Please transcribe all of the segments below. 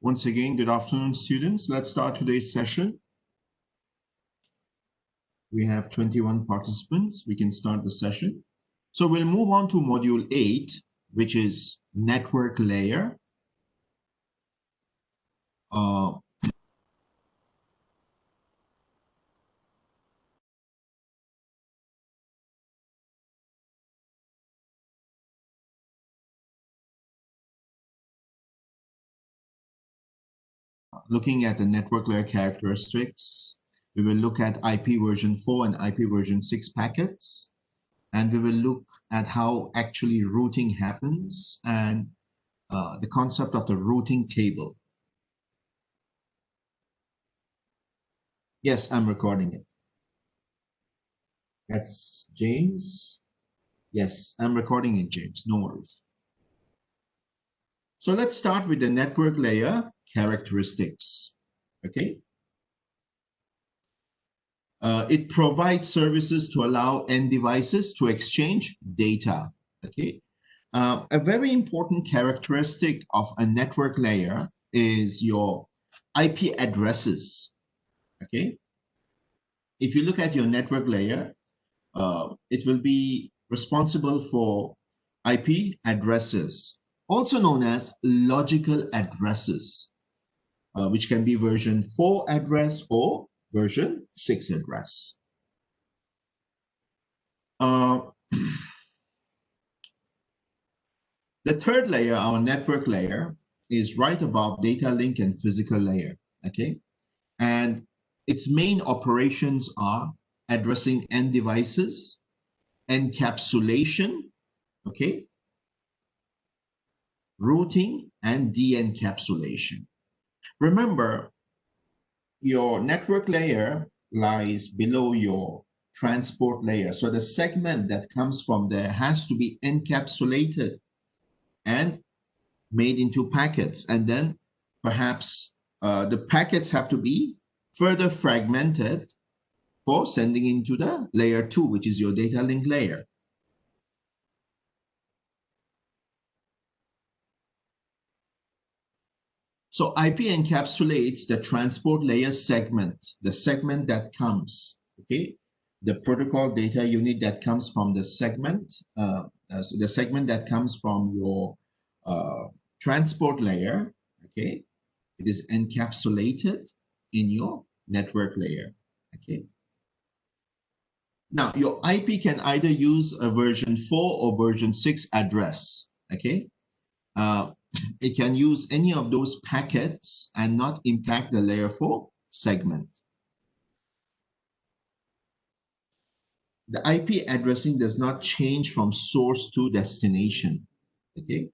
Once again, good afternoon, students. Let's start today's session. We have 21 participants. We can start the session. So we'll move on to Module 8, which is Network Layer. Looking at the network layer characteristics, we will look at IP version 4 and IP version 6 packets, and we will look at how actually routing happens and the concept of the routing table. Yes, I'm recording it. That's James. Yes, I'm recording it, James. No worries. So let's start with the network layer characteristics. Okay. It provides services to allow end devices to exchange data. Okay. A very important characteristic of a network layer is your IP addresses. Okay. If you look at your network layer, it will be responsible for IP addresses, also known as logical addresses, which can be version 4 address or version 6 address. The third layer, our network layer, is right above data link and physical layer, okay? And its main operations are addressing end devices, encapsulation, okay, routing, and de-encapsulation. Remember, your network layer lies below your transport layer. So the segment that comes from there has to be encapsulated and made into packets. And then perhaps the packets have to be further fragmented for sending into the layer 2, which is your data link layer. So IP encapsulates the transport layer segment, the segment that comes, okay? The protocol data unit that comes from the segment, so the segment that comes from your transport layer, okay? It is encapsulated in your network layer, okay? Now, your IP can either use a version 4 or version 6 address, okay? It can use any of those packets and not impact the layer 4 segment. The IP addressing does not change from source to destination, okay?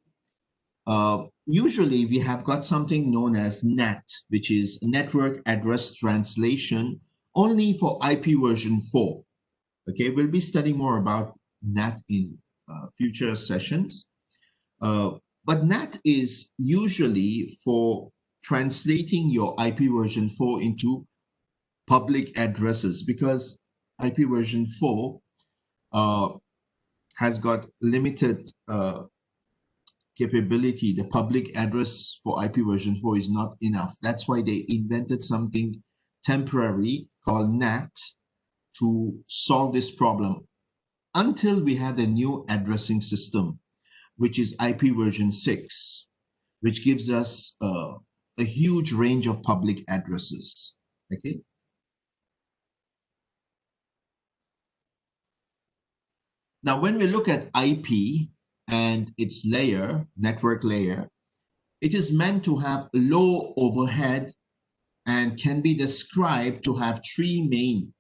Usually we have got something known as NAT, which is Network Address Translation, only for IP version 4. Okay, we'll be studying more about NAT in future sessions. But NAT is usually for translating your IP version 4 into public addresses, because IP version 4 has got limited capability. The public address for IP version 4 is not enough. That's why they invented something temporary called NAT to solve this problem, until we had a new addressing system, which is IP version 6, which gives us a huge range of public addresses, okay? Now, when we look at IP and its layer, network layer, it is meant to have low overhead and can be described to have 3 main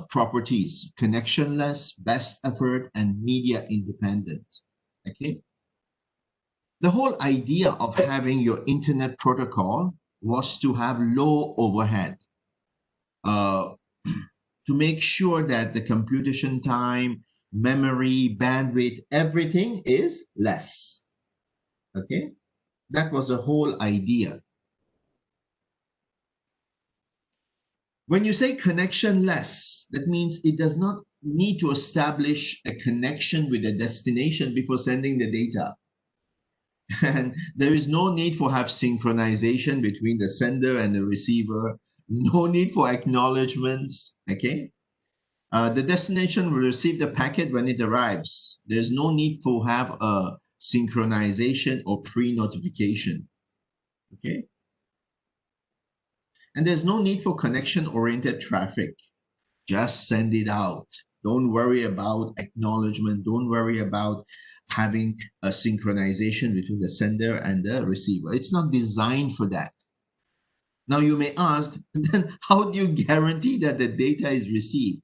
properties: connectionless, best effort, and media independent, okay? The whole idea of having your internet protocol was to have low overhead, to make sure that the computation time, memory, bandwidth, everything is less, okay? That was the whole idea. When you say connectionless, that means it does not need to establish a connection with the destination before sending the data. And there is no need for have synchronization between the sender and the receiver. No need for acknowledgements. Okay. The destination will receive the packet when it arrives. There's no need to have a synchronization or pre-notification. Okay. And there's no need for connection-oriented traffic. Just send it out. Don't worry about acknowledgement. Don't worry about having a synchronization between the sender and the receiver. It's not designed for that. Now you may ask, then how do you guarantee that the data is received?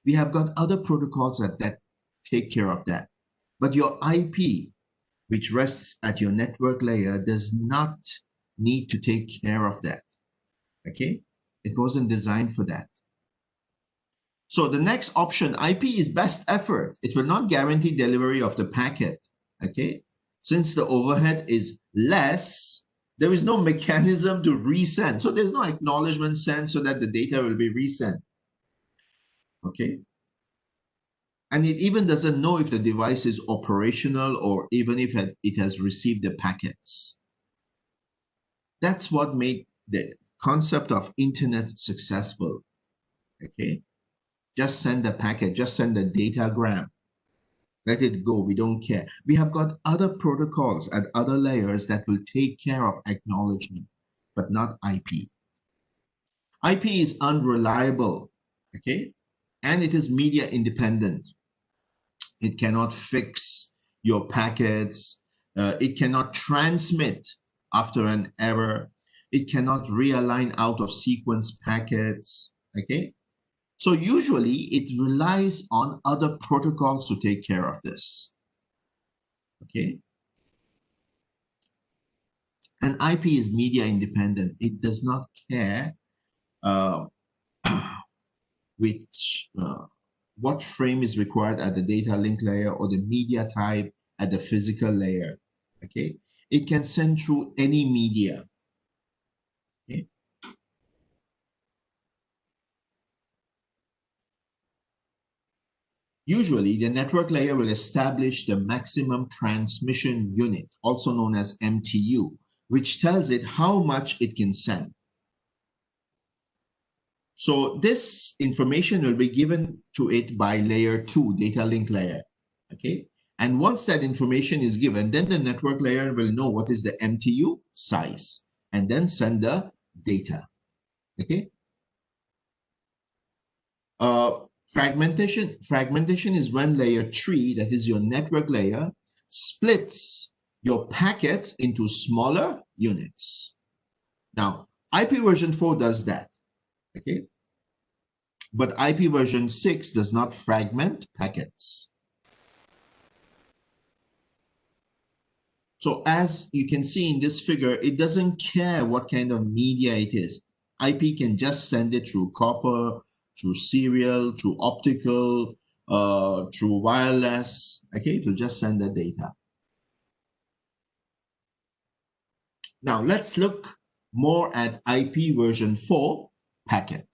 We have got other protocols that take care of that. But your IP, which rests at your network layer, does not need to take care of that. Okay? It wasn't designed for that. So the next option, IP is best effort. It will not guarantee delivery of the packet. Okay? Since the overhead is less, there is no mechanism to resend. So there's no acknowledgement sent so that the data will be resent. Okay? And it even doesn't know if the device is operational or even if it has received the packets. That's what made the concept of internet successful. Okay? Just send the packet, just send the datagram. Let it go, we don't care. We have got other protocols at other layers that will take care of acknowledgement, but not IP. IP is unreliable, okay? And it is media independent. It cannot fix your packets. It cannot transmit after an error. It cannot realign out of sequence packets, okay? So usually it relies on other protocols to take care of this, okay? And IP is media independent. It does not care what frame is required at the data link layer or the media type at the physical layer, okay? It can send through any media, okay? Usually, the network layer will establish the maximum transmission unit, also known as MTU, which tells it how much it can send. So this information will be given to it by layer 2, data link layer, okay? And once that information is given, then the network layer will know what is the MTU size and then send the data, okay? Fragmentation is when layer 3, that is your network layer, splits your packets into smaller units. Now, IP version 4 does that, okay? But IP version 6 does not fragment packets. So as you can see in this figure, it doesn't care what kind of media it is. IP can just send it through copper, through serial, through optical, through wireless. Okay, it will just send the data. Now let's look more at IP version 4 packet.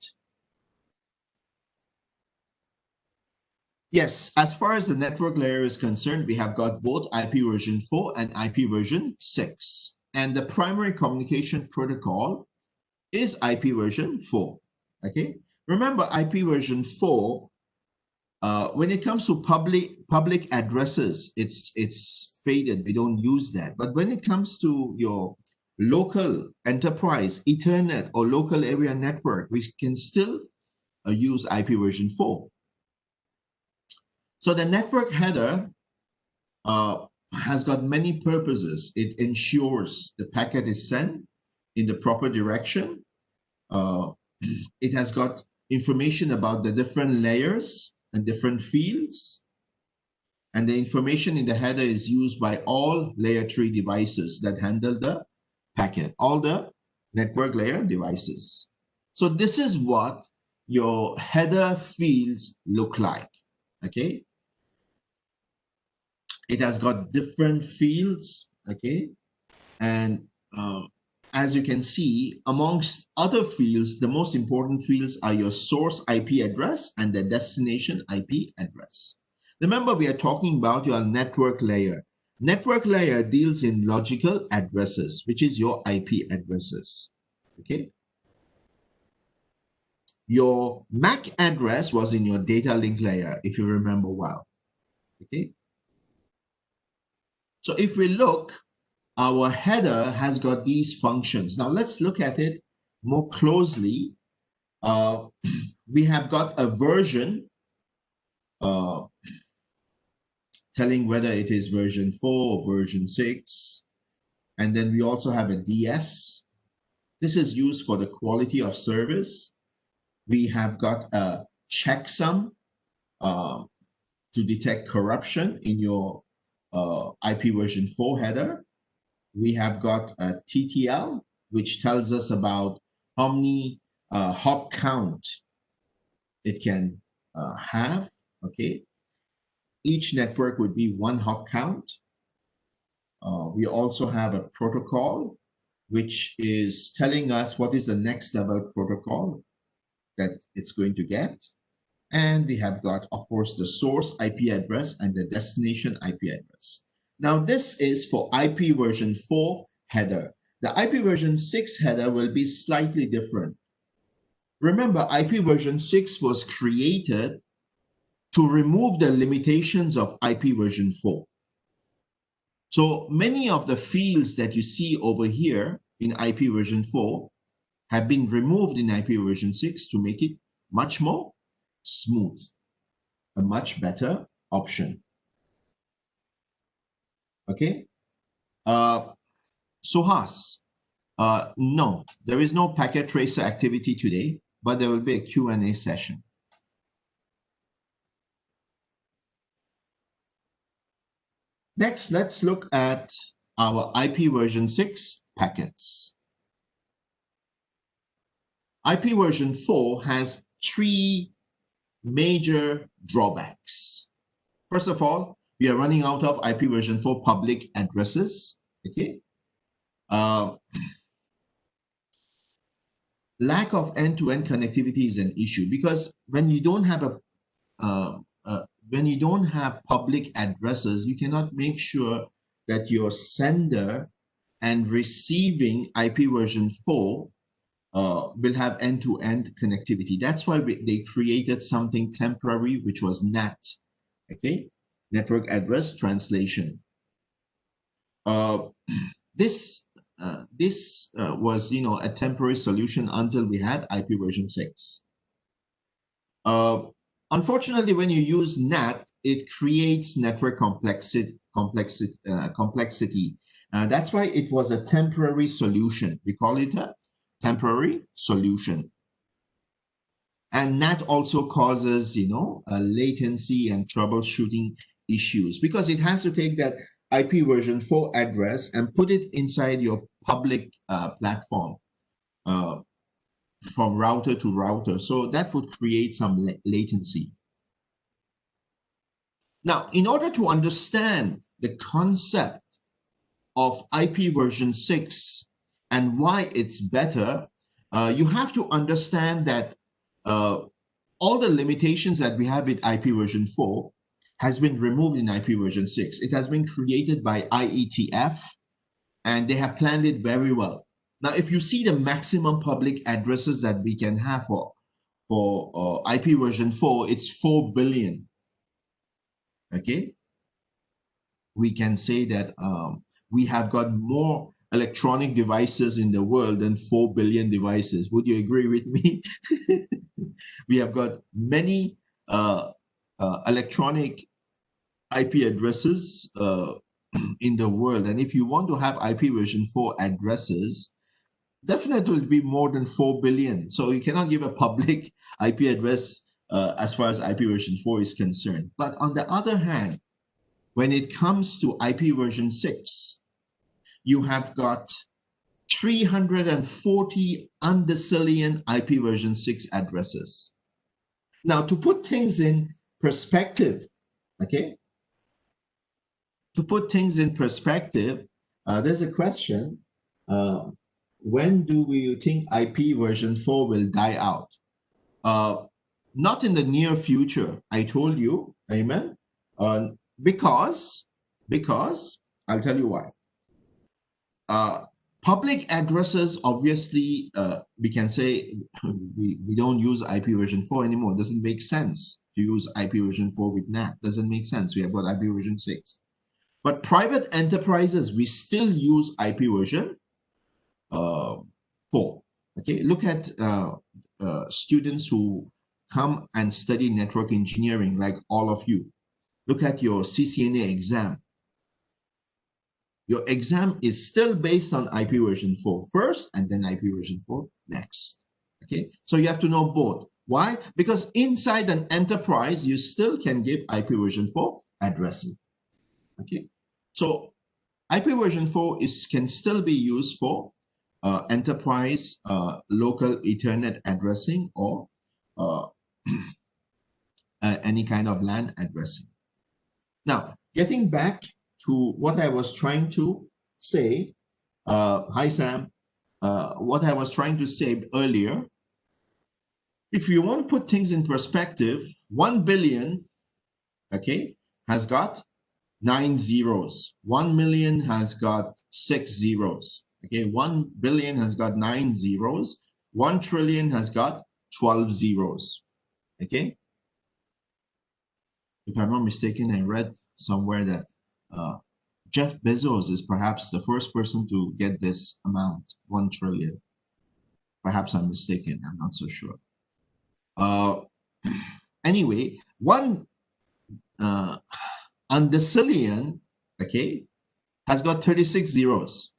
Yes, as far as the network layer is concerned, we have got both IP version 4 and IP version 6. And the primary communication protocol is IP version 4. Okay, remember IP version 4, when it comes to public addresses, it's faded. We don't use that. But when it comes to your local enterprise, Ethernet, or local area network, we can still use IP version 4. So the network header has got many purposes. It ensures the packet is sent in the proper direction. It has got information about the different layers and different fields. And the information in the header is used by all layer 3 devices that handle the packet, all the network layer devices. So this is what your header fields look like, okay? It has got different fields, okay? And as you can see, amongst other fields, the most important fields are your source IP address and the destination IP address. Remember, we are talking about your network layer. Network layer deals in logical addresses, which is your IP addresses. Okay. Your MAC address was in your data link layer, if you remember well. Okay. So if we look, our header has got these functions. Now let's look at it more closely. We have got a version telling whether it is version 4 or version 6. And then we also have a DS. This is used for the quality of service. We have got a checksum to detect corruption in your IP version 4 header. We have got a TTL, which tells us about how many hop count it can have. Okay. Each network would be one hop count. We also have a protocol, which is telling us what is the next level protocol that it's going to get. And we have got, of course, the source IP address and the destination IP address. Now, this is for IP version 4 header. The IP version 6 header will be slightly different. Remember, IP version 6 was created to remove the limitations of IP version 4. So many of the fields that you see over here in IP version 4 have been removed in IP version 6 to make it much more smooth, a much better option. Okay. Suhas, no, there is no packet tracer activity today, but there will be a Q&A session. Next, let's look at our IP version 6 packets. IP version 4 has 3 major drawbacks. First of all, we are running out of IP version 4 public addresses. Okay. Lack of end-to-end connectivity is an issue because when you don't have public addresses, you cannot make sure that your sender and receiving IP version 4 will have end-to-end connectivity. That's why they created something temporary, which was NAT, okay, network address translation. This was, a temporary solution until we had IP version 6. Unfortunately, when you use NAT, it creates network complexity. That's why it was a temporary solution. We call it a temporary solution. And NAT also causes, a latency and troubleshooting issues because it has to take that IP version 4 address and put it inside your public platform from router to router. So that would create some latency. Now, in order to understand the concept of IP version 6 and why it's better, you have to understand that all the limitations that we have with IP version 4 has been removed in IP version 6. It has been created by IETF, and they have planned it very well. Now, if you see the maximum public addresses that we can have for IP version 4, it's 4 billion. Okay? We can say that we have got more electronic devices in the world than 4 billion devices. Would you agree with me? We have got many electronic IP addresses in the world. And if you want to have IP version 4 addresses, definitely it will be more than 4 billion. So you cannot give a public IP address as far as IP version 4 is concerned. But on the other hand, when it comes to IP version 6, you have got 340 undecillion IP version 6 addresses. Now, to put things in perspective, okay? To put things in perspective, there's a question. When do we think IP version 4 will die out? Not in the near future, I told you, amen? Because I'll tell you why. Public addresses, obviously, we can say we don't use IP version 4 anymore. It doesn't make sense to use IP version 4 with NAT. Doesn't make sense. We have got IP version 6. But private enterprises, we still use IP version 4. Okay, look at students who come and study network engineering, like all of you. Look at your CCNA exam. Your exam is still based on IP version 4 first, and then IP version 4 next. Okay, so you have to know both. Why? Because inside an enterprise, you still can give IP version 4 addressing. Okay, so IP version 4 can still be used for enterprise local Ethernet addressing or any kind of LAN addressing. Now, getting back to what I was trying to say, hi Sam, what I was trying to say earlier, if you want to put things in perspective, 1 billion, okay, has got 9 zeros. 1 million has got 6 zeros. Okay, 1 billion has got 9 zeros. 1 trillion has got 12 zeros. Okay. If I'm not mistaken, I read somewhere that Jeff Bezos is perhaps the first person to get this amount, 1 trillion. Perhaps I'm mistaken. I'm not so sure. Anyway, one undecillion, okay, has got 36 zeros.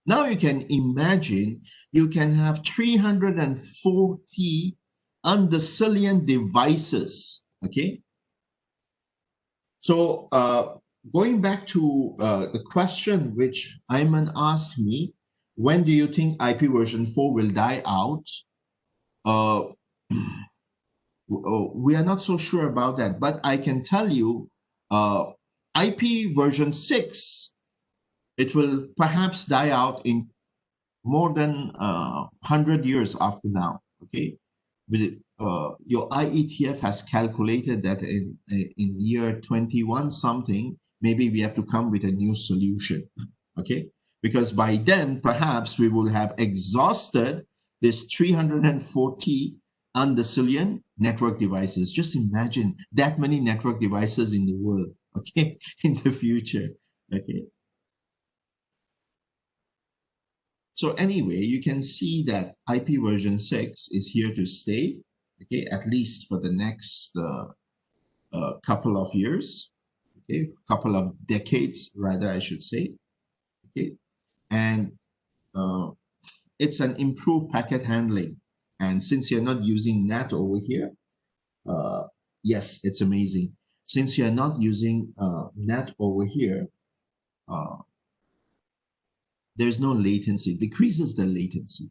Now you can imagine you can have 340 undecillion devices, okay? So going back to the question which Ayman asked me, when do you think IP version 4 will die out? We are not so sure about that, but I can tell you IP version 6, it will perhaps die out in more than 100 years after now, okay? With your IETF has calculated that in year 21 something, maybe we have to come with a new solution, okay? Because by then, perhaps we will have exhausted this 340 undecillion network devices. Just imagine that many network devices in the world, okay, in the future, okay? So anyway, you can see that IP version 6 is here to stay, okay, at least for the next couple of years, okay, couple of decades, rather, I should say, okay, and it's an improved packet handling. And since you're not using NAT over here, yes, it's amazing. Since you're not using NAT over here, there's no latency, decreases the latency.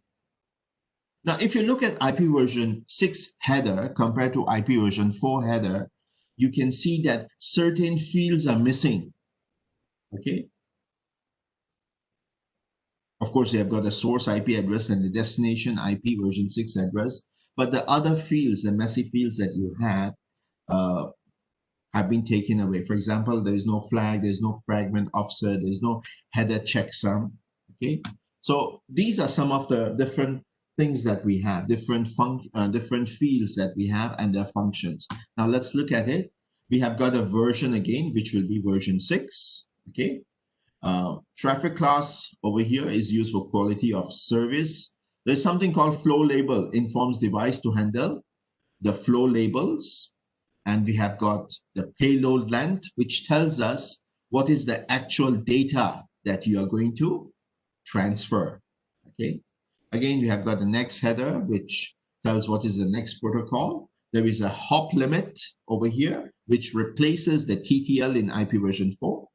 Now, if you look at IP version 6 header compared to IP version 4 header, you can see that certain fields are missing, okay? Of course, you have got the source IP address and the destination IP version 6 address, but the other fields, the messy fields that you had, have been taken away. For example, there is no flag, there's no fragment offset, there's no header checksum, okay? So these are some of the different things that we have, different fields that we have and their functions. Now let's look at it. We have got a version again, which will be version 6, okay? Traffic class over here is used for quality of service. There's something called flow label, informs device to handle the flow labels. And we have got the payload length, which tells us what is the actual data that you are going to transfer, okay? Again, we have got the next header, which tells what is the next protocol. There is a hop limit over here, which replaces the TTL in IP version 4.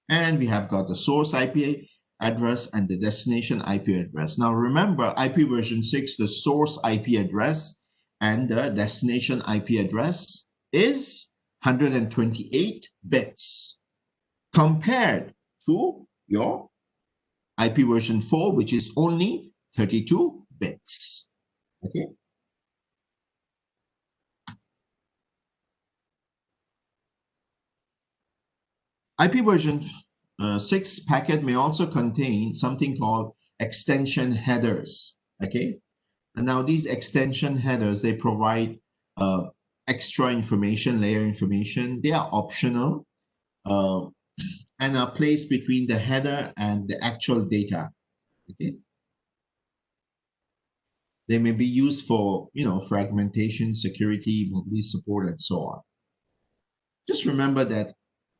And we have got the source IP address and the destination IP address. Now remember, IP version 6, the source IP address and the destination IP address is 128 bits compared to your IP version 4, which is only 32 bits, okay? IP version 6 packet may also contain something called extension headers. Okay, and now these extension headers, they provide extra information, layer information. They are optional and are placed between the header and the actual data. Okay, they may be used for, fragmentation, security, mobility support, and so on. Just remember that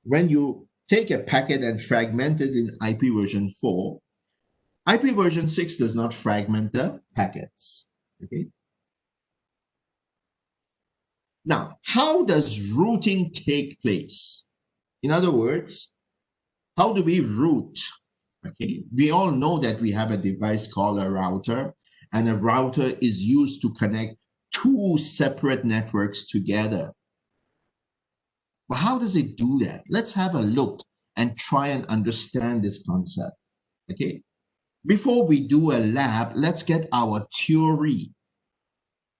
when you take a packet and fragment it in IP version 4, IP version 6 does not fragment the packets. Okay. Now, how does routing take place? In other words, how do we route? Okay. We all know that we have a device called a router, and a router is used to connect two separate networks together. But how does it do that? Let's have a look and try and understand this concept. Okay. Before we do a lab, let's get our theory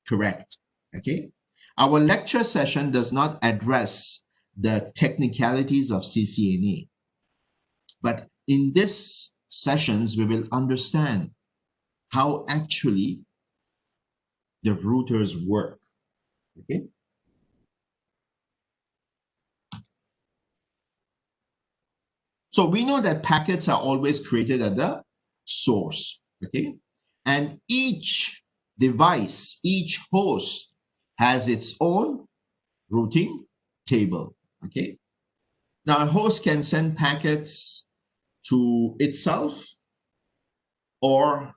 correct. Okay. Our lecture session does not address the technicalities of CCNA, but in this sessions, we will understand how actually the routers work. Okay. So we know that packets are always created at the source. Okay. And each device, each host has its own routing table. Okay. Now a host can send packets to itself, or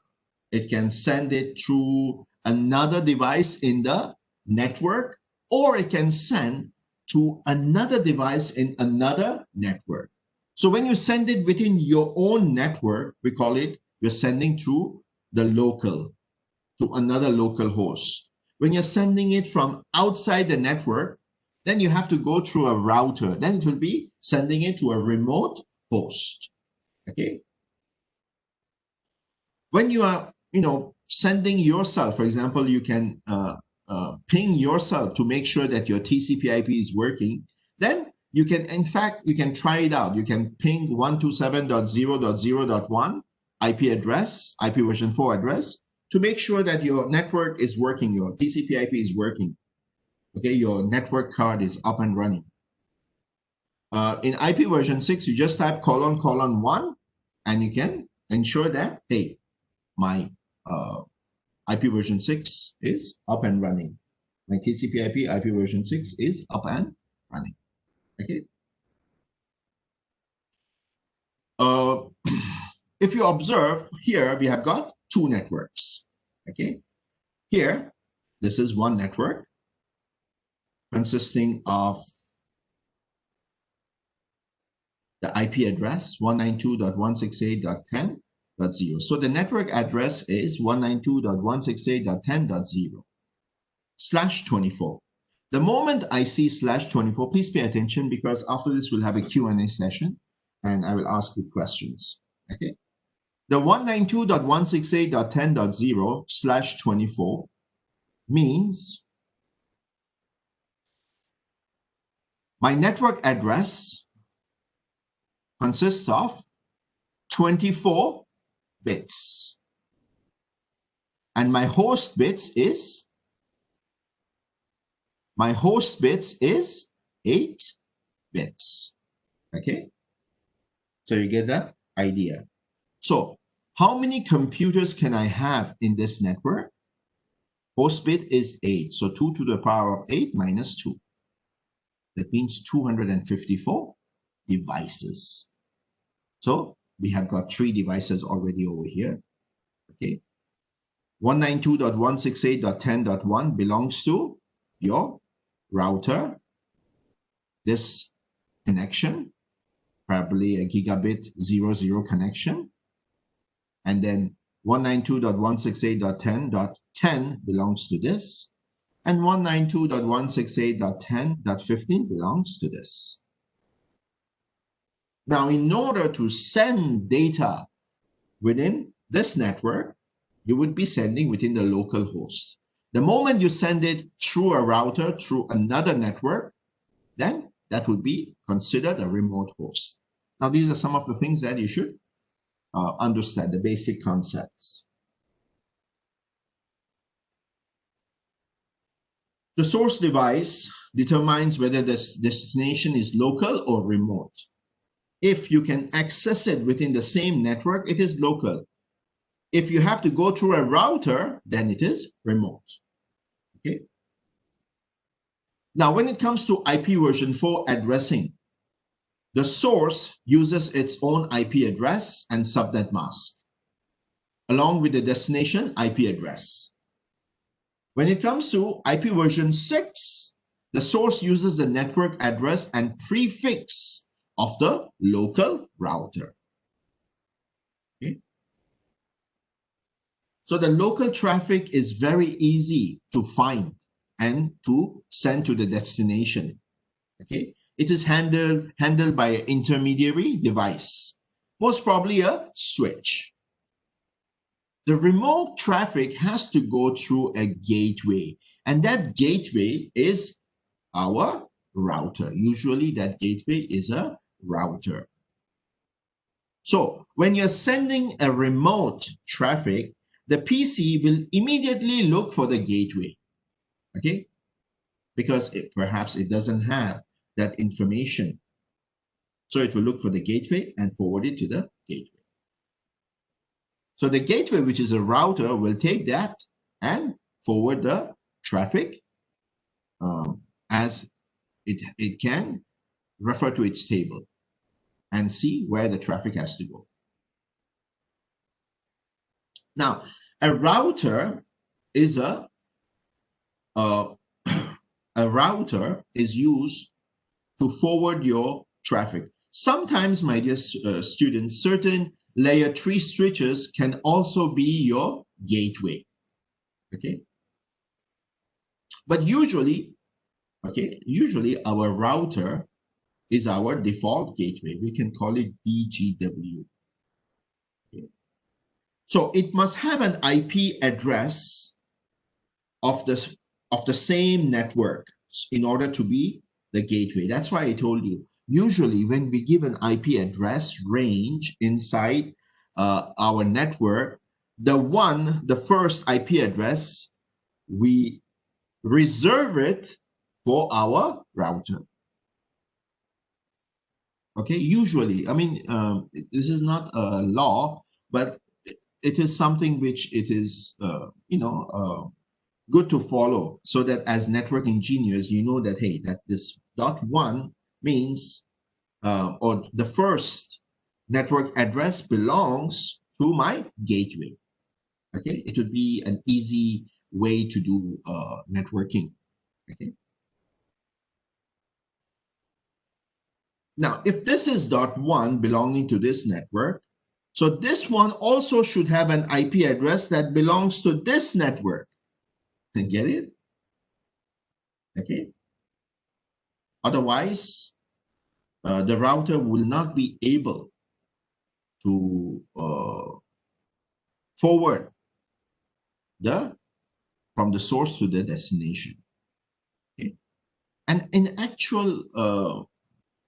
it can send it through another device in the network, or it can send to another device in another network. So when you send it within your own network, we call it, you're sending through the local, to another local host. When you're sending it from outside the network, then you have to go through a router. Then it will be sending it to a remote host. Okay. When you are, sending yourself, for example, you can ping yourself to make sure that your TCP/IP is working. Then you can, in fact, you can try it out. You can ping 127.0.0.1 IP address, IP version 4 address, to make sure that your network is working, your TCP/IP is working. Okay, your network card is up and running. In IP version 6, you just type : 1, and you can ensure that, hey, my IP version 6 is up and running. My TCP/IP IP version 6 is up and running. Okay. If you observe here, we have got two networks. Okay. Here, this is one network consisting of the IP address 192.168.10.0. So the network address is 192.168.10.0/24. The moment I see /24, please pay attention, because after this we'll have a Q&A session and I will ask you questions. Okay. The 192.168.10.0/24 means my network address consists of 24 bits, and my host bits is 8 bits. Okay, so you get that idea. So how many computers can I have in this network? Host bit is 8, so 2 to the power of 8 minus 2. That means 254 devices. So we have got 3 devices already over here. Okay. 192.168.10.1 belongs to your router. This connection, probably a gigabit 00 connection. And then 192.168.10.10 belongs to this. And 192.168.10.15 belongs to this. Now, in order to send data within this network, you would be sending within the local host. The moment you send it through a router, through another network, then that would be considered a remote host. Now, these are some of the things that you should understand, the basic concepts. The source device determines whether the destination is local or remote. If you can access it within the same network, it is local. If you have to go through a router, then it is remote. Okay. Now, when it comes to IP version 4 addressing, the source uses its own IP address and subnet mask, along with the destination IP address. When it comes to IP version 6, the source uses the network address and prefix of the local router. Okay. So the local traffic is very easy to find and to send to the destination. Okay. It is handled by an intermediary device, most probably a switch. The remote traffic has to go through a gateway, and that gateway is our router. Usually that gateway is a router. So when you're sending a remote traffic, the PC will immediately look for the gateway, okay? Because perhaps it doesn't have that information. So it will look for the gateway and forward it to the gateway. So the gateway, which is a router, will take that and forward the traffic as it can refer to its table and see where the traffic has to go. Now, a router is a router is used to forward your traffic. Sometimes, my dear students, certain layer 3 switches can also be your gateway. Okay. But usually our router is our default gateway. We can call it DGW. Okay. So it must have an IP address of the same network in order to be the gateway. That's why I told you, usually when we give an IP address range inside our network, the first IP address, we reserve it for our router. Okay, usually, I mean, this is not a law, but it is something which it is, good to follow, so that as network engineers, you know that, hey, that this .1 means, or the first network address belongs to my gateway. Okay, it would be an easy way to do networking. Okay. Now, if this is .1 belonging to this network, so this one also should have an IP address that belongs to this network. Get it? Okay. Otherwise, the router will not be able to forward from the source to the destination. Okay. And in actual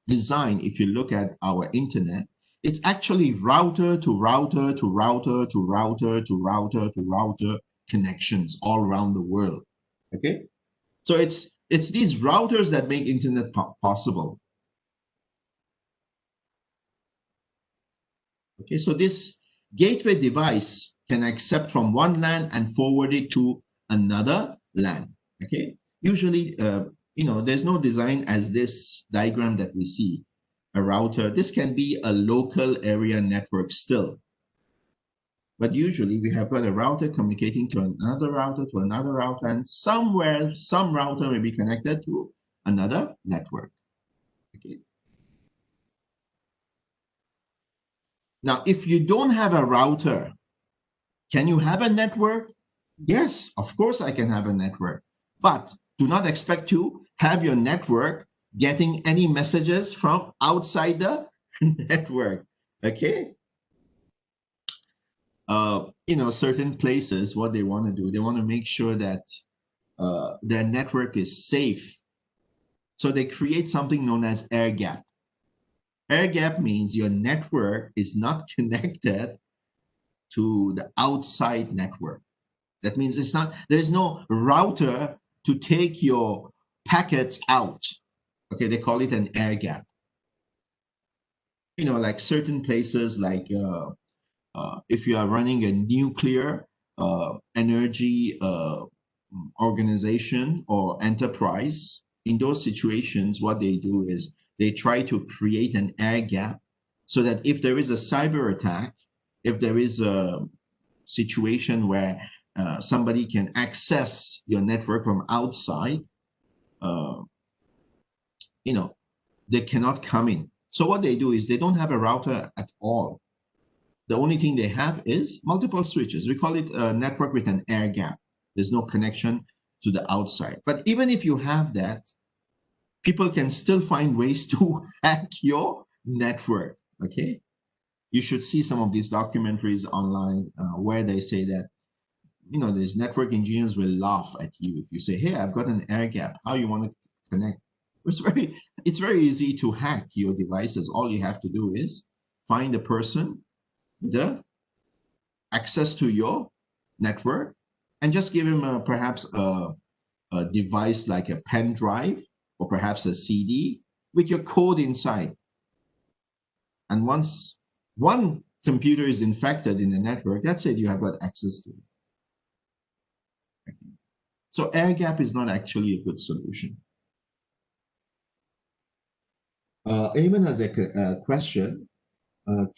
design, if you look at our internet, it's actually router to router to router to router to router to router connections all around the world. Okay, so it's these routers that make internet possible. Okay, so this gateway device can accept from one LAN and forward it to another LAN. Okay, usually there's no design as this diagram that we see. A router, this can be a local area network still. But usually we have got a router communicating to another router, and somewhere, some router may be connected to another network. Okay. Now, if you don't have a router, can you have a network? Yes, of course I can have a network. But do not expect to have your network getting any messages from outside the network. Okay. Certain places, what they want to do, they want to make sure that their network is safe. So they create something known as air gap. Air gap means your network is not connected to the outside network. That means there's no router to take your packets out. Okay, they call it an air gap. You know, like certain places, like if you are running a nuclear energy organization or enterprise, in those situations, what they do is they try to create an air gap so that if there is a cyber attack, if there is a situation where somebody can access your network from outside, uh, you know, they cannot come in. So what they do is they don't have a router at all. The only thing they have is multiple switches. We call it a network with an air gap. There's no connection to the outside. But even if you have that, people can still find ways to hack your network, okay? You should see some of these documentaries online where they say that, you know, these network engineers will laugh at you if you say, hey, I've got an air gap. How you want to connect? It's very easy to hack your devices. All you have to do is find a person, the access to your network, and just give him perhaps a device like a pen drive or perhaps a CD with your code inside. And once one computer is infected in the network, that's it, you have got access to it. So air gap is not actually a good solution. Eamon has a question.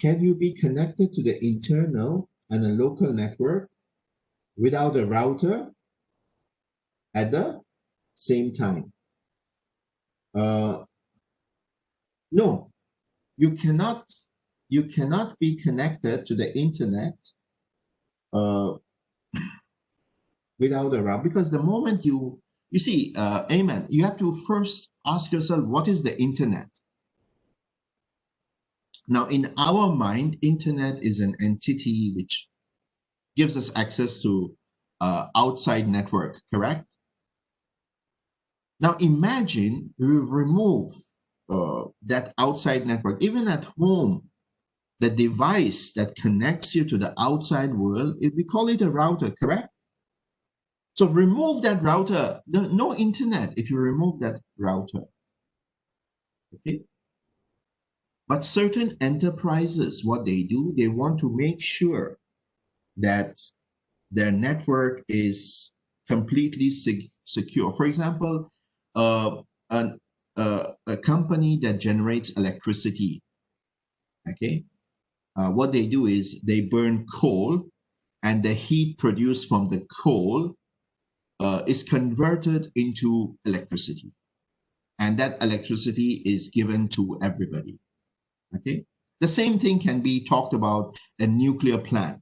Can you be connected to the internal and a local network without a router at the same time? No, you cannot be connected to the internet without a router, because the moment you see, Eamon, you have to first ask yourself, what is the internet? Now, in our mind, internet is an entity which gives us access to outside network, correct? Now, imagine you remove that outside network. Even at home, the device that connects you to the outside world, we call it a router, correct? So remove that router, no internet if you remove that router, okay? But certain enterprises, what they do, they want to make sure that their network is completely secure. For example, a company that generates electricity, okay? What they do is they burn coal, and the heat produced from the coal is converted into electricity. And that electricity is given to everybody. Okay, the same thing can be talked about a nuclear plant.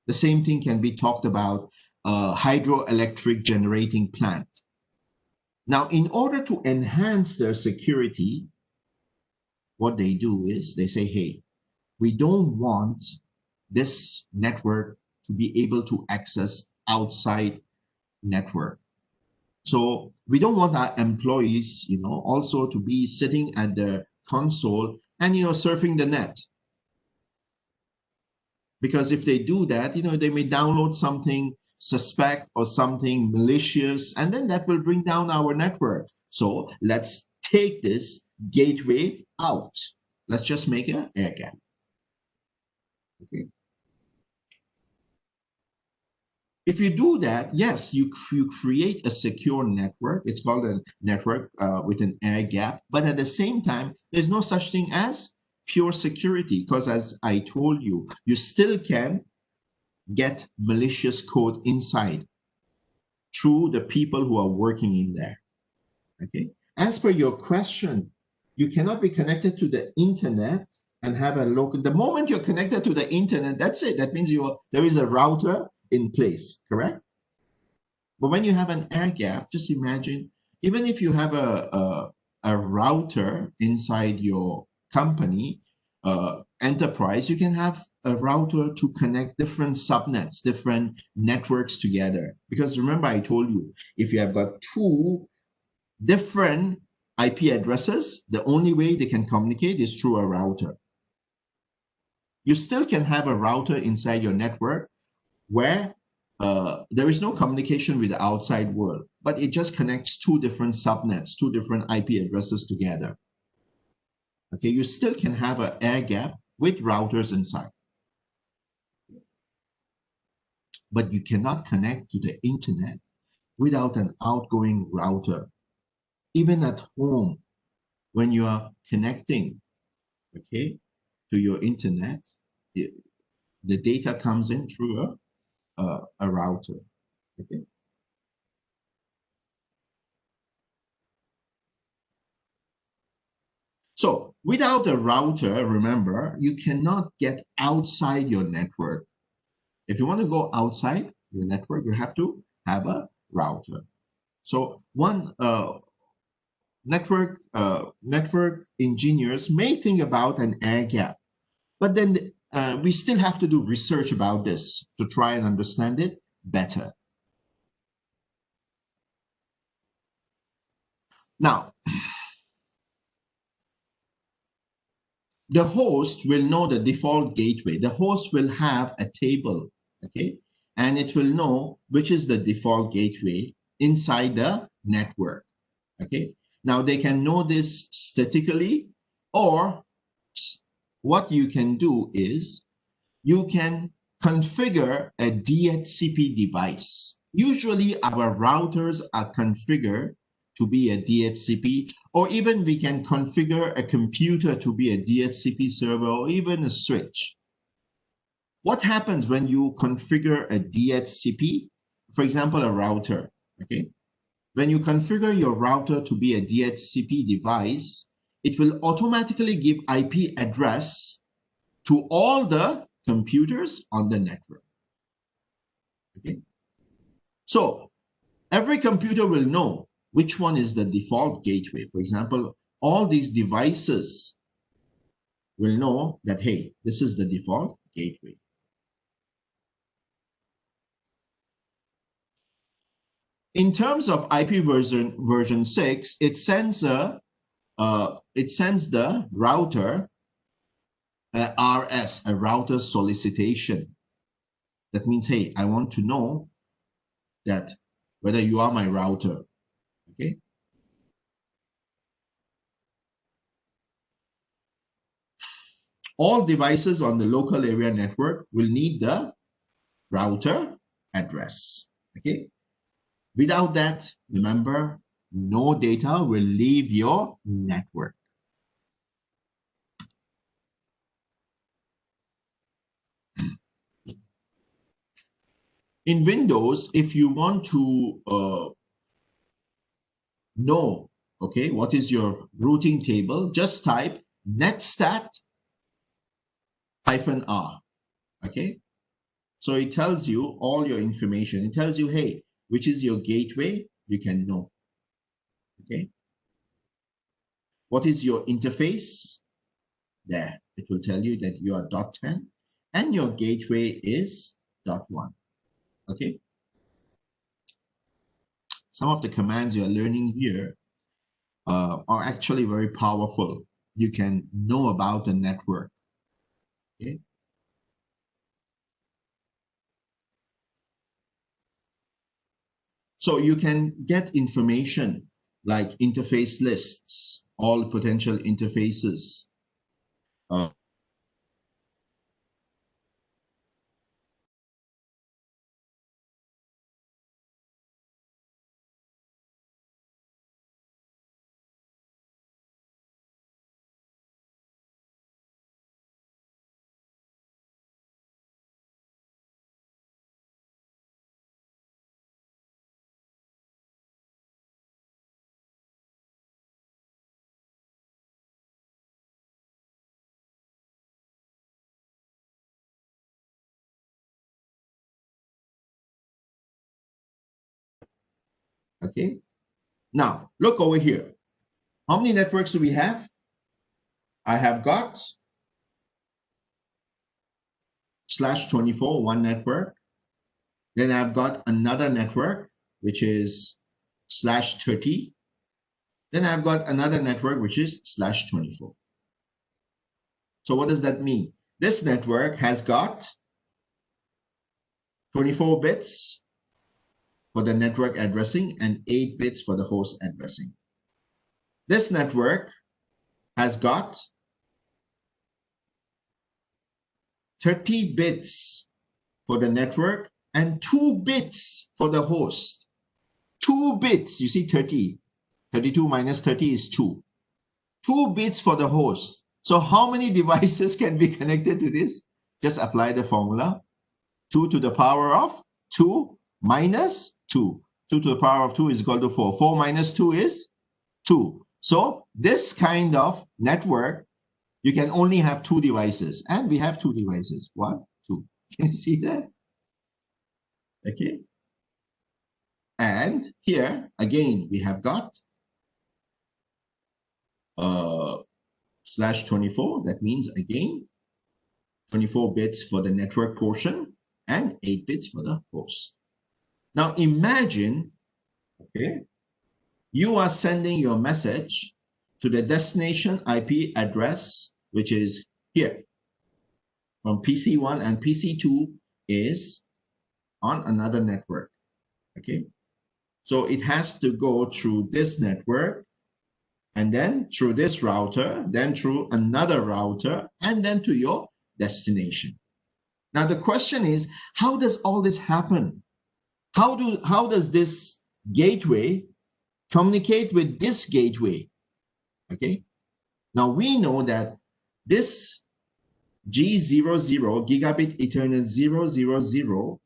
The same thing can be talked about a hydroelectric generating plant. Now, in order to enhance their security, what they do is they say, hey, we don't want this network to be able to access outside network. So we don't want our employees, you know, also to be sitting at the console and, you know, surfing the net. Because if they do that, you know, they may download something suspect or something malicious, and then that will bring down our network. So let's take this gateway out. Let's just make an air gap. Okay. If you do that, yes, you create a secure network. It's called a network with an air gap. But at the same time, there's no such thing as pure security, because as I told you, you still can get malicious code inside through the people who are working in there. Okay. As per your question, you cannot be connected to the internet and have a local. The moment you're connected to the internet, that's it. That means there is a router in place, correct? But when you have an air gap, just imagine, even if you have a router inside your company enterprise, you can have a router to connect different subnets, different networks together. Because remember, I told you, if you have got two different IP addresses, the only way they can communicate is through a router. You still can have a router inside your network where there is no communication with the outside world, but it just connects two different subnets, two different IP addresses together. Okay, you still can have an air gap with routers inside, but you cannot connect to the internet without an outgoing router. Even at home, when you are connecting, okay, to your internet, the data comes in through a router. Okay. So without a router, remember, you cannot get outside your network. If you want to go outside your network, you have to have a router. So one network engineers may think about an air gap, but then we still have to do research about this to try and understand it better. Now, the host will know the default gateway. The host will have a table, okay? And it will know which is the default gateway inside the network, okay? Now, they can know this statically, or what you can do is you can configure a DHCP device. Usually, our routers are configured to be a DHCP, or even we can configure a computer to be a DHCP server, or even a switch. What happens when you configure a DHCP? For example, a router, okay? When you configure your router to be a DHCP device, it will automatically give IP address to all the computers on the network, okay? So every computer will know which one is the default gateway. For example, all these devices will know that, hey, this is the default gateway. In terms of IP version 6, it sends the router RS, a router solicitation. That means, hey, I want to know that whether you are my router, okay? All devices on the local area network will need the router address, okay? Without that, remember, no data will leave your network. In Windows, if you want to know, okay, what is your routing table, just type netstat -r, okay? So it tells you all your information. It tells you, hey, which is your gateway, you can know, okay? What is your interface? There, it will tell you that you are .10 and your gateway is .1, okay? Some of the commands you're learning here are actually very powerful. You can know about the network, okay? So you can get information like interface lists, all potential interfaces. Okay, now look over here. How many networks do we have? I have got /24, one network. Then I've got another network, which is /30. Then I've got another network which is /24. So what does that mean? This network has got 24 bits for the network addressing and 8 bits for the host addressing. This network has got 30 bits for the network and 2 bits for the host. 2 bits, you see 30. 32 minus 30 is 2. 2 bits for the host. So how many devices can be connected to this? Just apply the formula. 2 to the power of 2 minus 2. 2 to the power of 2 is equal to 4. 4 minus 2 is 2. So this kind of network, you can only have 2 devices. And we have 2 devices. 1, 2. Can you see that? Okay. And here, again, we have got /24. That means, again, 24 bits for the network portion and 8 bits for the host. Now imagine, okay, you are sending your message to the destination IP address, which is here. From PC1 and PC2 is on another network, okay? So it has to go through this network, and then through this router, then through another router, and then to your destination. Now the question is, how does all this happen? How does this gateway communicate with this gateway? Okay. Now we know that this G00, Gigabit Ethernet 000,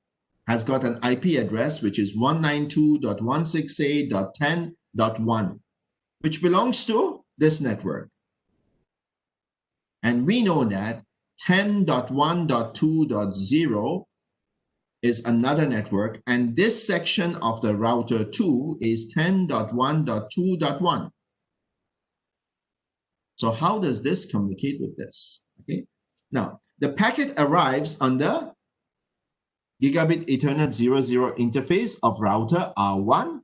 has got an IP address which is 192.168.10.1, which belongs to this network. And we know that 10.1.2.0 is another network, and this section of the router 2 is 10.1.2.1. So how does this communicate with this? Okay. Now, the packet arrives on the Gigabit Ethernet 00 interface of router R1.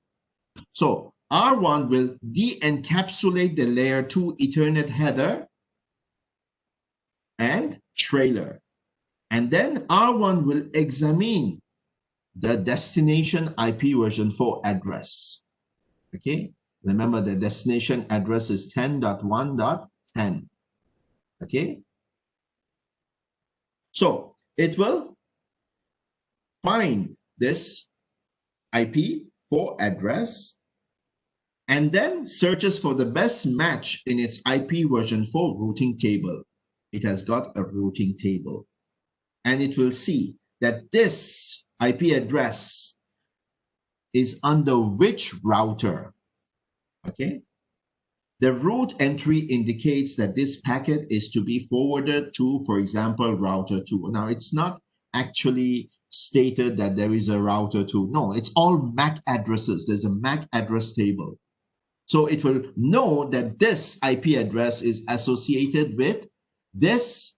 So R1 will de-encapsulate the layer 2 Ethernet header and trailer. And then R1 will examine the destination IP version 4 address. Okay. Remember, the destination address is 10.1.10. Okay. So it will find this IP4 address and then searches for the best match in its IP version 4 routing table. It has got a routing table. And it will see that this IP address is under which router. Okay. The route entry indicates that this packet is to be forwarded to, for example, router 2. Now, it's not actually stated that there is a router 2. No, it's all MAC addresses. There's a MAC address table. So it will know that this IP address is associated with this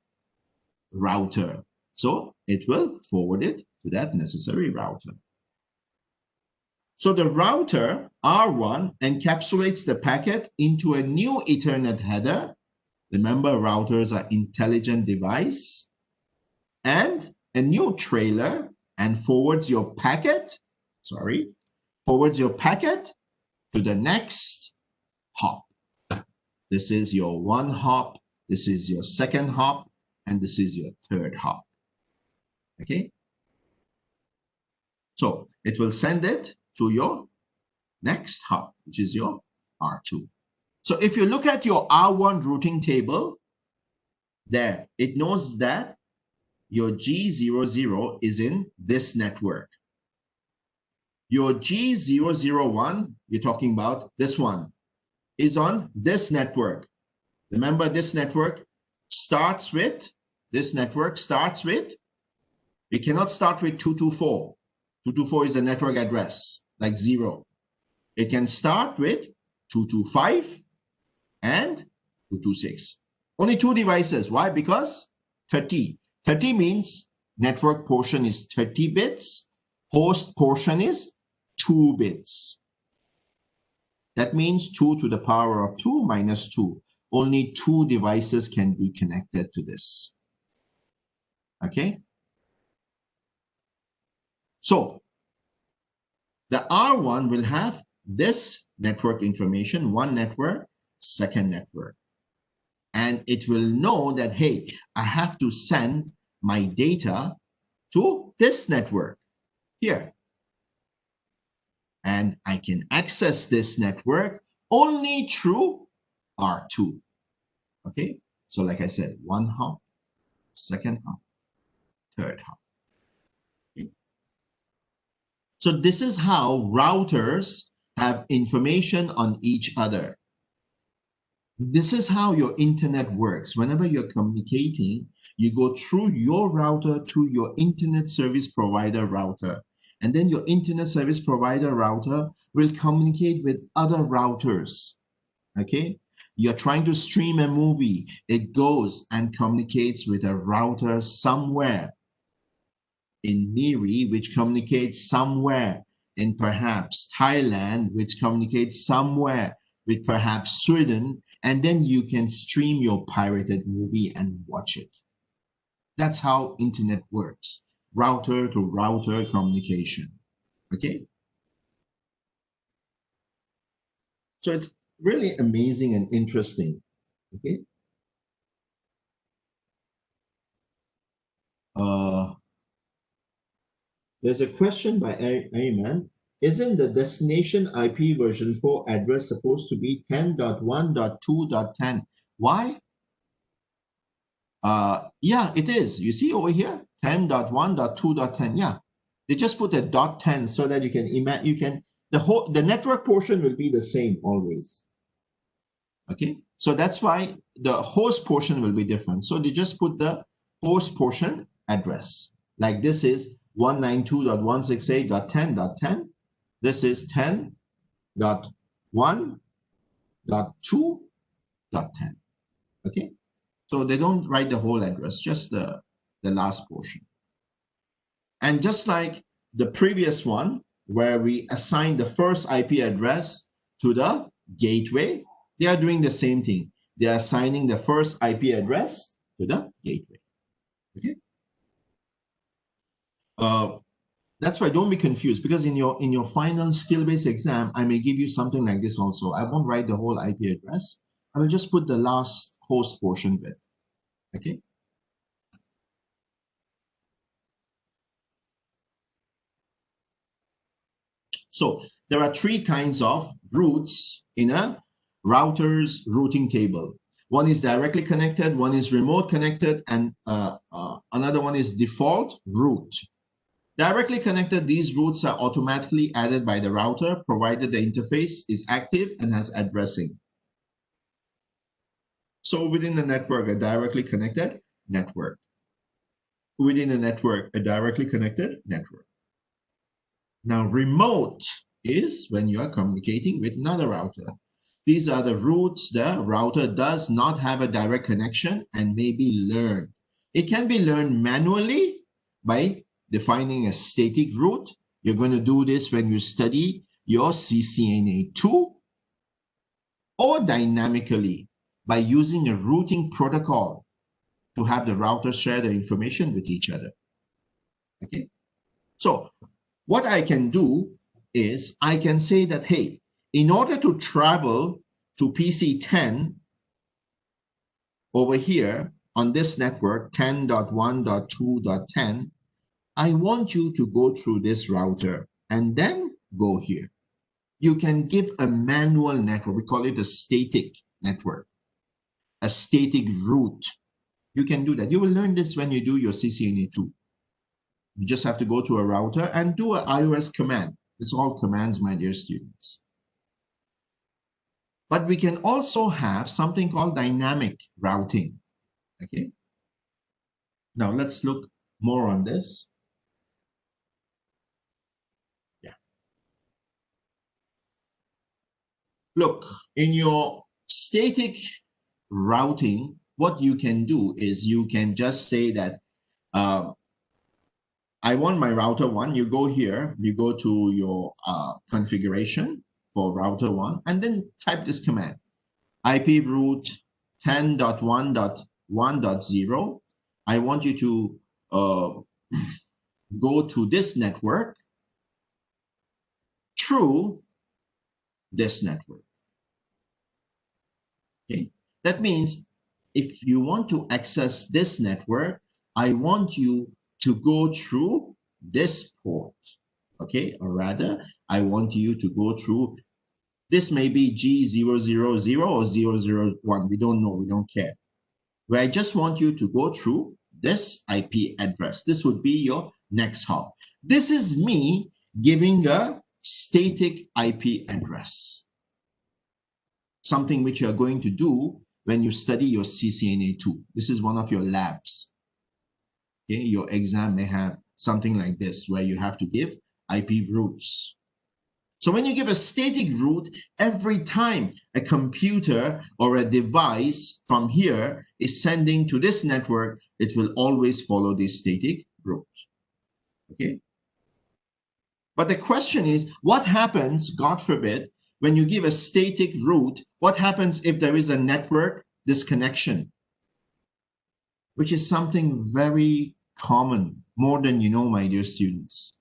router. So it will forward it to that necessary router. So the router R1 encapsulates the packet into a new Ethernet header. Remember, routers are intelligent device. And a new trailer, and forwards your packet to the next hop. This is your one hop, this is your second hop, and this is your third hop. Okay. So it will send it to your next hop, which is your R2. So if you look at your R1 routing table, there, it knows that your G00 is in this network. Your G001, you're talking about this one, is on this network. Remember, this network starts with, it cannot start with 224. 224 is a network address, like 0. It can start with 225 and 226. Only 2 devices. Why? Because 30. 30 means network portion is 30 bits. Host portion is 2 bits. That means 2 to the power of 2 minus 2. Only 2 devices can be connected to this. Okay? So, the R1 will have this network information, one network, second network. And it will know that, hey, I have to send my data to this network here. And I can access this network only through R2. Okay? So like I said, one hop, second hop, third hop. Okay? So this is how routers have information on each other. This is how your internet works. Whenever you're communicating, you go through your router to your internet service provider router. And then your internet service provider router will communicate with other routers. Okay? You're trying to stream a movie. It goes and communicates with a router somewhere in Miri, which communicates somewhere in perhaps Thailand, which communicates somewhere with perhaps Sweden, and then you can stream your pirated movie and watch it. That's how internet works. Router to router communication. Okay? So it's really amazing and interesting. Okay? There's a question by Ayman. Isn't the destination IP version 4 address supposed to be 10.1.2.10? Why? Yeah, it is. You see over here, 10.1.2.10. Yeah, they just put a .10 so that you can imagine. The network portion will be the same always. Okay, so that's why the host portion will be different. So they just put the host portion address. Like this is 192.168.10.10. This is 10.1.2.10. Okay, so they don't write the whole address, just the last portion. And just like the previous one, where we assign the first IP address to the gateway, they are doing the same thing. They are assigning the first IP address to the gateway. Okay. That's why don't be confused, because in your final skill-based exam, I may give you something like this also. I won't write the whole IP address. I will just put the last host portion bit. Okay. So there are three kinds of routes in a router's routing table. One is directly connected, one is remote connected, and another one is default route. Directly connected, these routes are automatically added by the router, provided the interface is active and has addressing. So within the network, a directly connected network. Within a network, a directly connected network. Now, remote is when you are communicating with another router. These are the routes the router does not have a direct connection and may be learned. It can be learned manually by defining a static route. You're going to do this when you study your CCNA-2, or dynamically by using a routing protocol to have the router share the information with each other. Okay, so what I can do is I can say that, hey, in order to travel to PC 10 over here on this network 10.1.2.10, I want you to go through this router and then go here. You can give a manual network. We call it a static network, a static route. You can do that. You will learn this when you do your CCNA-2. You just have to go to a router and do an iOS command. It's all commands, my dear students. But we can also have something called dynamic routing. Okay. Now let's look more on this. Yeah. Look, in your static routing, what you can do is you can just say that I want my router 1. You go here, you go to your configuration, for router 1, and then type this command, IP root 10.1.1.0. I want you to go to this network through this network. Okay, that means if you want to access this network, I want you to go through this port. Okay, or rather, I want you to go through, this may be G000 or 001. We don't know, we don't care. Where I just want you to go through this IP address. This would be your next hop. This is me giving a static IP address. Something which you're going to do when you study your CCNA-2. This is one of your labs. Okay, your exam may have something like this where you have to give IP roots. So when you give a static root, every time a computer or a device from here is sending to this network, it will always follow this static root. Okay? But the question is, what happens, God forbid, when you give a static root? What happens if there is a network disconnection? Which is something very common, more than you know, my dear students.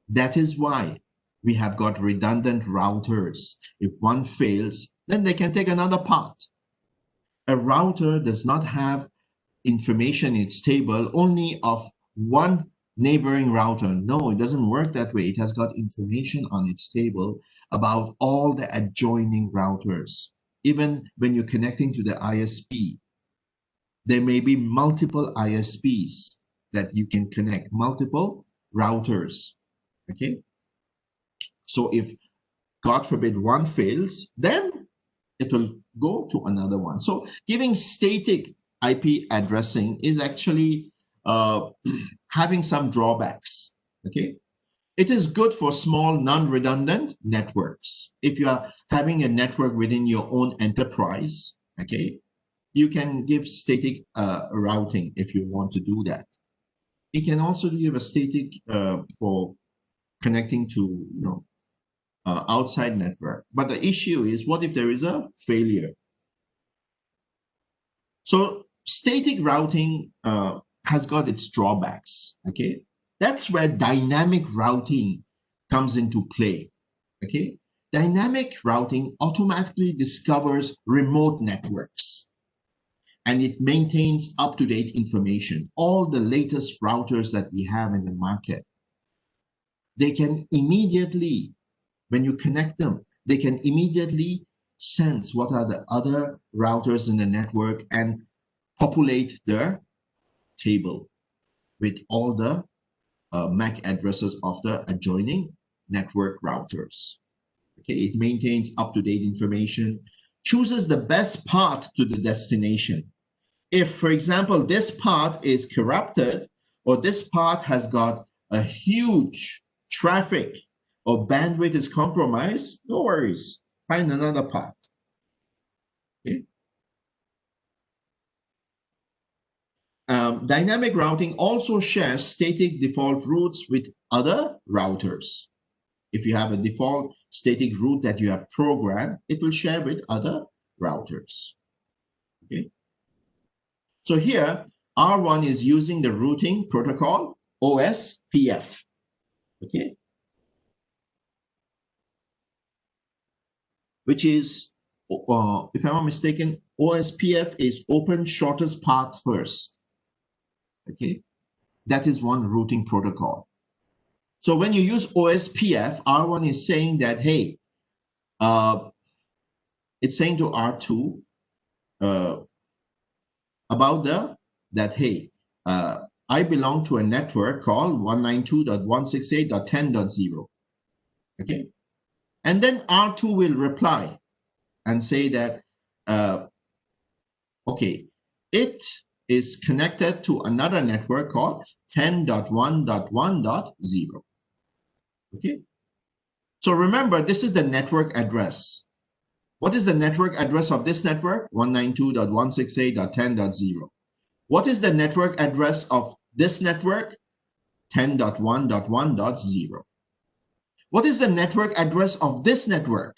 That is why we have got redundant routers. If one fails, then they can take another part. A router does not have information in its table only of one neighboring router. No, it doesn't work that way. It has got information on its table about all the adjoining routers. Even when you're connecting to the ISP, there may be multiple ISPs that you can connect, multiple routers. Okay? So if, God forbid, one fails, then it will go to another one. So giving static IP addressing is actually having some drawbacks. Okay? It is good for small, non-redundant networks. If you are having a network within your own enterprise, okay, you can give static routing if you want to do that. You can also give a static for connecting to, outside network. But the issue is, what if there is a failure? So static routing has got its drawbacks. Okay, that's where dynamic routing comes into play. Okay, dynamic routing automatically discovers remote networks, and it maintains up-to-date information. All the latest routers that we have in the market, they can immediately, when you connect them, they can immediately sense what are the other routers in the network and populate their table with all the MAC addresses of the adjoining network routers. Okay, it maintains up-to-date information, chooses the best path to the destination. If, for example, this path is corrupted, or this path has got a huge traffic or bandwidth is compromised, no worries, find another path. Okay. Dynamic routing also shares static default routes with other routers. If you have a default static route that you have programmed, it will share with other routers. Okay. So here, R1 is using the routing protocol OSPF. Okay. Which is, if I'm not mistaken, OSPF is open shortest path first. Okay, that is one routing protocol. So when you use OSPF, R1 is saying that, hey, it's saying to R2 about that, hey, I belong to a network called 192.168.10.0. Okay, and then R2 will reply and say that, okay, it is connected to another network called 10.1.1.0. Okay. So remember, this is the network address. What is the network address of this network? 192.168.10.0. What is the network address of this network? 10.1.1.0. What is the network address of this network?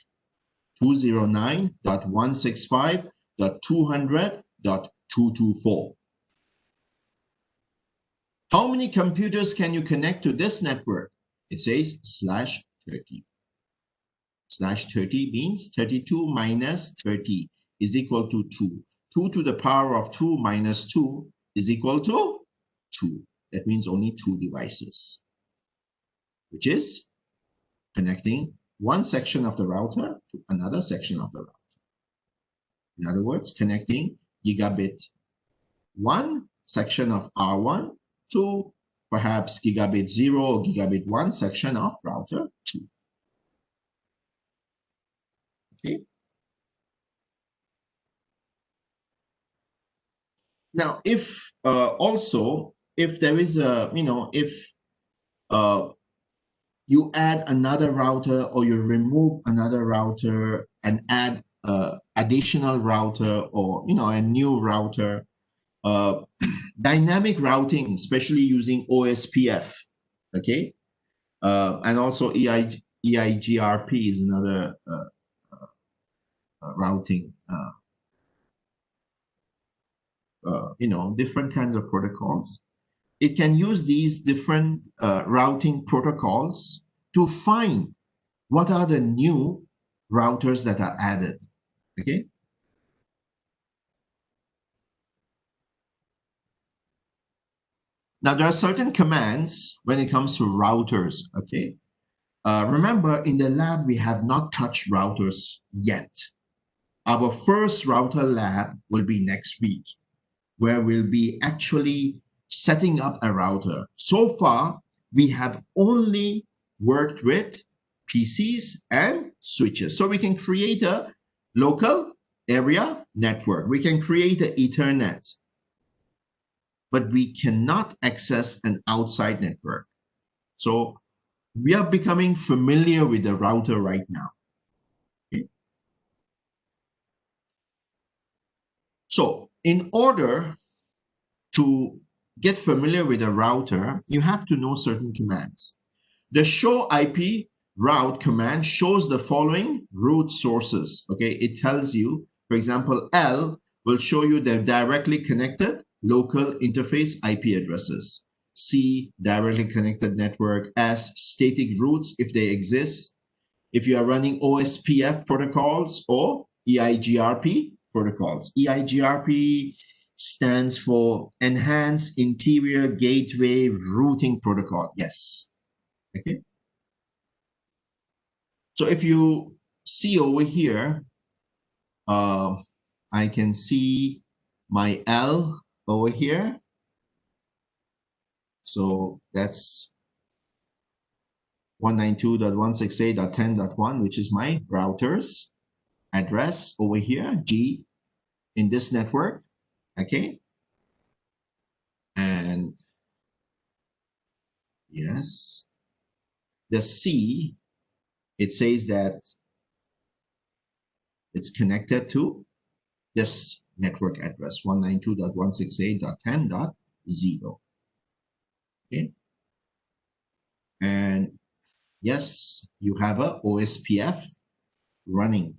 209.165.200.224. How many computers can you connect to this network? It says /30. /30 means 32 minus 30 is equal to 2. 2 to the power of 2 minus 2 is equal to 2. That means only 2 devices, which is connecting one section of the router to another section of the router. In other words, connecting gigabit 1 section of R1 to perhaps gigabit 0 or gigabit 1 section of router 2. Okay. Now, if also, if there is a, if you add another router or you remove another router and add additional router or, a new router, dynamic routing, especially using OSPF, okay? And also EIGRP is another routing, different kinds of protocols. It can use these different routing protocols to find what are the new routers that are added, okay? Now, there are certain commands when it comes to routers, okay? Remember, in the lab, we have not touched routers yet. Our first router lab will be next week, where we'll be actually setting up a router. So far, we have only worked with PCs and switches. So we can create a local area network. We can create an Ethernet, but we cannot access an outside network. So we are becoming familiar with the router right now. Okay. So in order to get familiar with a router, you have to know certain commands. The show IP route command shows the following root sources. Okay, it tells you, for example, L will show you the directly connected local interface IP addresses. C, directly connected network. S, static routes if they exist. If you are running OSPF protocols or EIGRP protocols. EIGRP stands for Enhanced Interior Gateway Routing Protocol. Yes. Okay. So if you see over here, I can see my L over here. So that's 192.168.10.1, which is my router's address over here, G in this network. Okay. And yes, the C, it says that it's connected to this network address, 192.168.10.0. Okay. And yes, you have a OSPF running.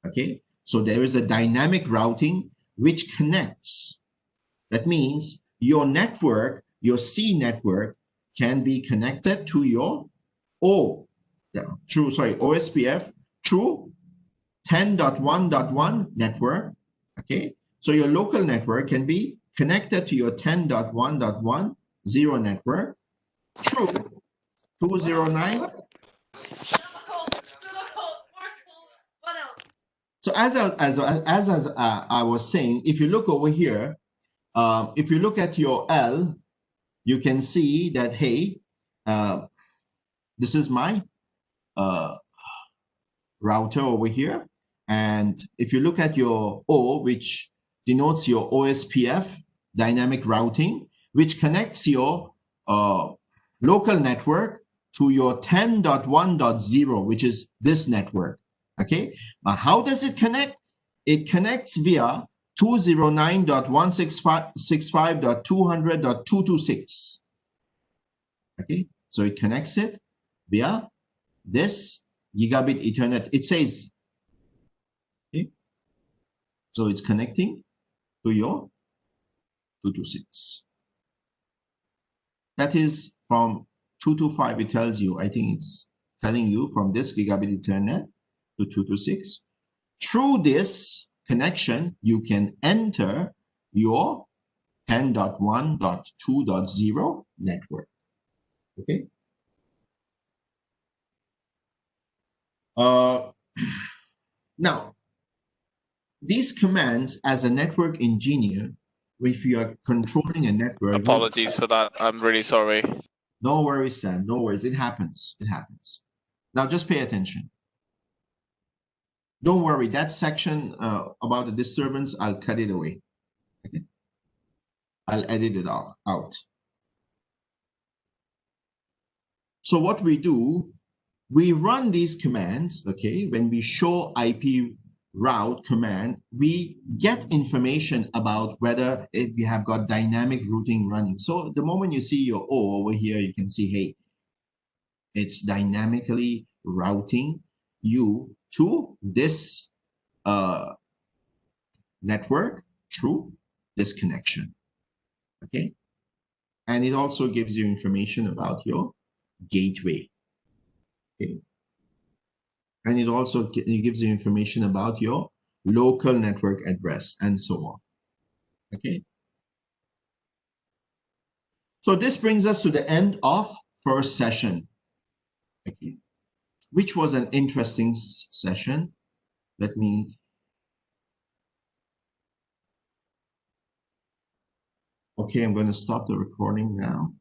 Okay. So there is a dynamic routing which connects. That means your network, your C network, can be connected to your OSPF through 10.1.1 network. Okay, so your local network can be connected to your 10.1.1 0 network through 209. So as I was saying, if you look over here, if you look at your L, you can see that, hey, this is my router over here. And if you look at your O, which denotes your OSPF dynamic routing, which connects your local network to your 10.1.0, which is this network. Okay, but how does it connect? It connects via 209.165.200.226. Okay, so it connects it via this gigabit Ethernet, it says, okay, so it's connecting to your 226. That is from 225, it tells you, I think it's telling you from this gigabit Ethernet to 226. Through this connection, you can enter your 10.1.2.0 network. Okay. Now, these commands as a network engineer, if you are controlling a network. Apologies for that. I'm really sorry. No worries, Sam. No worries. It happens. It happens. Now, just pay attention. Don't worry. That section about the disturbance, I'll cut it away. Okay. I'll edit it out. So what we do, we run these commands, okay? When we show IP route command, we get information about whether if we have got dynamic routing running. So the moment you see your O over here, you can see, hey, it's dynamically routing you to this network through this connection, okay? And it also gives you information about your gateway, okay? And it also gives you information about your local network address and so on, okay? So this brings us to the end of first session, okay, which was an interesting session. Let me, okay, I'm going to stop the recording now.